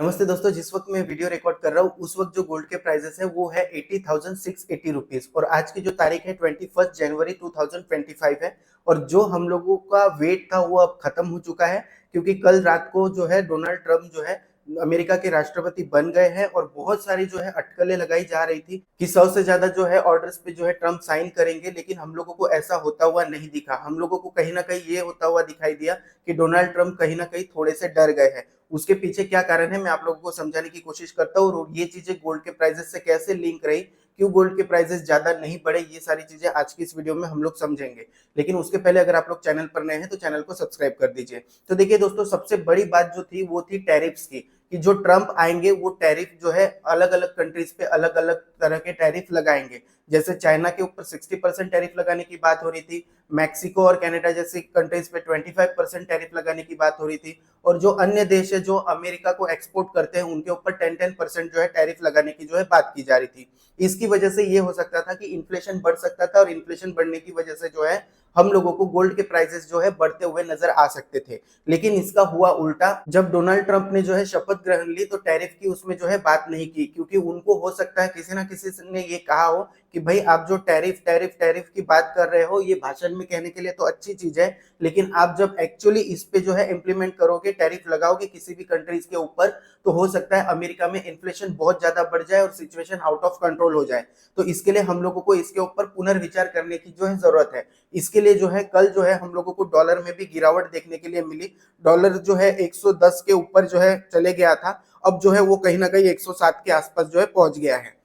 नमस्ते दोस्तों, जिस वक्त मैं वीडियो रिकॉर्ड कर रहा हूँ उस वक्त जो गोल्ड के प्राइसेस है वो है 80,680 रुपीज और आज की जो तारीख है 21 जनवरी 2025 है। और जो हम लोगों का वेट था वो अब खत्म हो चुका है, क्योंकि कल रात को जो है डोनाल्ड ट्रंप जो है अमेरिका के राष्ट्रपति बन गए हैं और बहुत सारी जो है अटकलें लगाई जा रही थी कि 100 से ज्यादा जो है ऑर्डर्स पे जो है ट्रंप साइन करेंगे, लेकिन हम लोगों को ऐसा होता हुआ नहीं दिखा। हम लोगों को कहीं ना कहीं ये होता हुआ दिखाई दिया कि डोनाल्ड ट्रंप कहीं ना कहीं थोड़े से डर गए हैं। उसके पीछे क्या कारण है मैं आप लोगों को समझाने की कोशिश करता हूँ, और ये चीजें गोल्ड के प्राइसेस से कैसे लिंक रही, क्यों गोल्ड के प्राइसेस ज्यादा नहीं बढ़े, ये सारी चीजें आज की इस वीडियो में हम लोग समझेंगे। लेकिन उसके पहले अगर आप लोग चैनल पर नए हैं तो चैनल को सब्सक्राइब कर दीजिए। तो देखिए दोस्तों, सबसे बड़ी बात जो थी वो थी टैरिफ्स की, कि जो ट्रंप आएंगे वो टैरिफ जो है अलग अलग कंट्रीज पे अलग अलग तरह के टैरिफ लगाएंगे। जैसे चाइना के ऊपर 60% टैरिफ लगाने की बात हो रही थी, मैक्सिको और कनाडा जैसी कंट्रीज पे 25% टैरिफ लगाने की बात हो रही थी, और जो अन्य देश है जो अमेरिका को एक्सपोर्ट करते हैं उनके ऊपर 10% जो है टैरिफ लगाने की जो है बात की जा रही थी। इसकी वजह से ये हो सकता था कि इन्फ्लेशन बढ़ सकता था, और इन्फ्लेशन बढ़ने की वजह से जो है हम लोगों को गोल्ड के प्राइसेस जो है बढ़ते हुए नजर आ सकते थे। लेकिन इसका हुआ उल्टा। जब डोनाल्ड ट्रंप ने जो है शपथ ग्रहण ली तो टैरिफ की उसमें जो है बात नहीं की, क्योंकि उनको हो सकता है किसी ना किसी ने ये कहा हो कि भाई आप जो टैरिफ टैरिफ टैरिफ की बात कर रहे हो ये भाषण में कहने के लिए तो अच्छी चीज है, लेकिन आप जब एक्चुअली इस पे जो है इंप्लीमेंट करोगे, टैरिफ लगाओगे किसी भी कंट्रीज के ऊपर, तो हो सकता है अमेरिका में इन्फ्लेशन बहुत ज्यादा बढ़ जाए और सिचुएशन आउट ऑफ कंट्रोल हो जाए। तो इसके लिए हम लोगों को इसके ऊपर पुनर्विचार करने की जो है जरूरत है। इसके लिए जो है कल जो है हम लोगों को डॉलर में भी गिरावट देखने के लिए मिली। डॉलर जो है 110 के ऊपर जो है चले गया था, अब जो है वो कहीं ना कहीं 107 के आसपास जो है पहुंच गया है।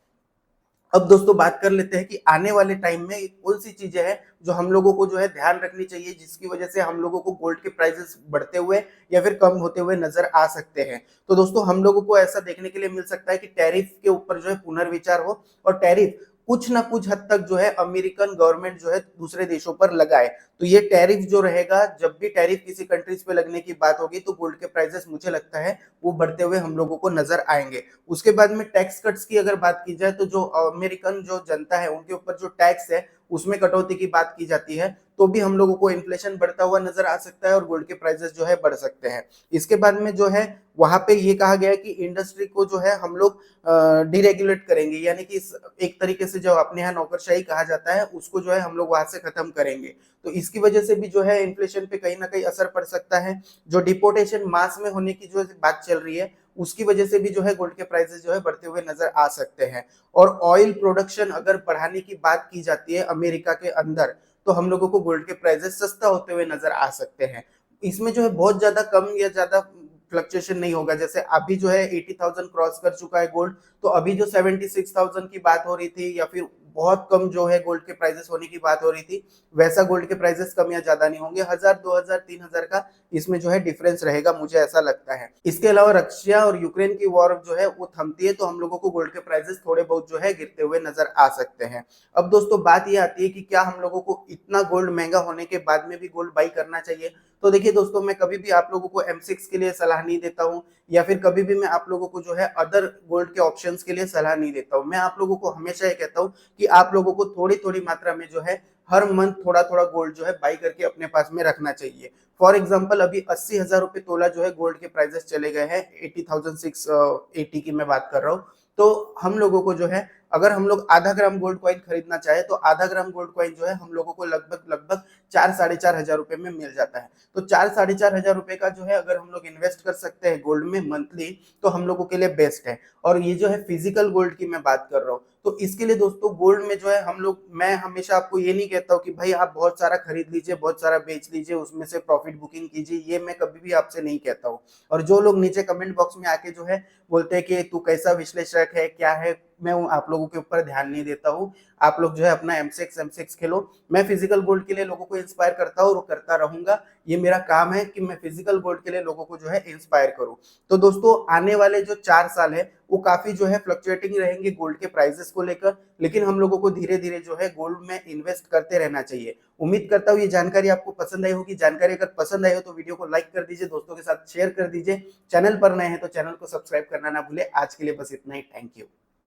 अब दोस्तों बात कर लेते हैं कि आने वाले टाइम में कौन सी चीजें हैं जो हम लोगों को जो है ध्यान रखनी चाहिए, जिसकी वजह से हम लोगों को गोल्ड के प्राइसेस बढ़ते हुए या फिर कम होते हुए नजर आ सकते हैं। तो दोस्तों हम लोगों को ऐसा देखने के लिए मिल सकता है कि टैरिफ के ऊपर जो है पुनर्विचार हो, और टैरिफ कुछ ना कुछ हद तक जो है अमेरिकन गवर्नमेंट जो है दूसरे देशों पर लगाए। तो ये टैरिफ जो रहेगा, जब भी टैरिफ किसी कंट्रीज पे लगने की बात होगी तो गोल्ड के प्राइसेस मुझे लगता है वो बढ़ते हुए हम लोगों को नजर आएंगे। उसके बाद में टैक्स कट्स की अगर बात की जाए तो जो अमेरिकन जो जनता है उनके ऊपर जो टैक्स है उसमें कटौती की बात की जाती है, तो भी हम लोगों को इन्फ्लेशन बढ़ता हुआ नजर आ सकता है और गोल्ड के प्राइसेस जो है बढ़ सकते हैं। इसके बाद में जो है वहां पे ये कहा गया है कि इंडस्ट्री को जो है हम लोग डीरेगुलेट करेंगे, यानी कि एक तरीके से जो अपने यहाँ नौकरशाही कहा जाता है उसको जो है हम लोग वहां से खत्म करेंगे। तो इसकी वजह से भी जो है इन्फ्लेशन पे कहीं ना कहीं असर पड़ सकता है। जो डिपोर्टेशन मास में होने की जो बात चल रही है उसकी वजह से भी जो है गोल्ड के प्राइसेस जो है बढ़ते हुए नजर आ सकते हैं। और ऑयल प्रोडक्शन अगर बढ़ाने की बात की जाती है अमेरिका के अंदर, तो हम लोगों को गोल्ड के प्राइसेस सस्ता होते हुए नजर आ सकते हैं। इसमें जो है बहुत ज्यादा कम या ज्यादा फ्लक्चुएशन नहीं होगा। जैसे अभी जो है 80,000 क्रॉस कर चुका है गोल्ड, तो अभी जो 76,000 की बात हो रही थी या फिर बहुत कम जो है गोल्ड के प्राइसेस होने की बात हो रही थी, वैसा गोल्ड के प्राइसेस कम या ज्यादा नहीं होंगे। 1000 2000 3000 का इसमें जो है डिफरेंस रहेगा, मुझे ऐसा लगता है। इसके अलावा रशिया और यूक्रेन की वॉर जो है वो थमती है तो हम लोगों को गोल्ड के प्राइसेस थोड़े बहुत जो है गिरते हुए नजर आ सकते हैं। अब दोस्तों बात ये आती है कि क्या हम लोगों को इतना गोल्ड महंगा होने के बाद में भी गोल्ड बाई करना चाहिए। तो देखिए दोस्तों, मैं कभी भी आप लोगों को M6 के लिए सलाह नहीं देता हूँ, या फिर कभी भी मैं आप लोगों को जो है अदर गोल्ड के ऑप्शंस के लिए सलाह नहीं देता हूँ। मैं आप लोगों को हमेशा ये कहता हूँ कि आप लोगों को थोड़ी थोड़ी मात्रा में जो है हर मंथ थोड़ा थोड़ा गोल्ड जो है बाई करके अपने पास में रखना चाहिए। फॉर एग्जाम्पल अभी 80,000 रुपए तोला जो है गोल्ड के प्राइसेस चले गए हैं, 80,680 की मैं बात कर रहा हूँ। तो हम लोगों को जो है अगर हम लोग आधा ग्राम गोल्ड कॉइन खरीदना चाहे तो आधा ग्राम गोल्ड कॉइन जो है हम लोगों को लगभग लगभग 4 साढ़े 4 हजार रुपए में मिल जाता है। तो 4 साढ़े 4 हजार रुपए का जो है अगर हम लोग इन्वेस्ट कर सकते हैं गोल्ड में मंथली, तो हम लोगों के लिए बेस्ट है। और ये जो है फिजिकल गोल्ड की मैं बात कर रहा हूँ, तो इसके लिए दोस्तों गोल्ड में जो है हम लोग, मैं हमेशा आपको ये नहीं कहता हूँ कि भाई आप बहुत सारा खरीद लीजिए बहुत सारा बेच लीजिए उसमें से प्रॉफिट बुकिंग कीजिए, ये मैं कभी भी आपसे नहीं कहता हूँ। और जो लोग नीचे कमेंट बॉक्स में आके जो है बोलते हैं कि तू कैसा विश्लेषक है क्या है, मैं आप लोगों के ऊपर ध्यान नहीं देता हूँ। आप लोग जो है अपना M6 खेलो। मैं फिजिकल गोल्ड के लिए लोगों को इंस्पायर करता हूँ और करता रहूंगा। ये मेरा काम है कि मैं फिजिकल गोल्ड के लिए लोगों को जो है इंस्पायर करूं। तो दोस्तों आने वाले जो 4 साल है वो काफी जो है फ्लक्चुएटिंग रहेंगे गोल्ड के प्राइसेस को लेकर, लेकिन हम लोगों को धीरे धीरे जो है गोल्ड में इन्वेस्ट करते रहना चाहिए। उम्मीद करता हूँ ये जानकारी आपको पसंद आई होगी। जानकारी अगर पसंद आई हो तो वीडियो को लाइक कर दीजिए, दोस्तों के साथ शेयर कर दीजिए। चैनल पर नए हैं तो चैनल को सब्सक्राइब करना ना भूले। आज के लिए बस इतना ही, थैंक यू।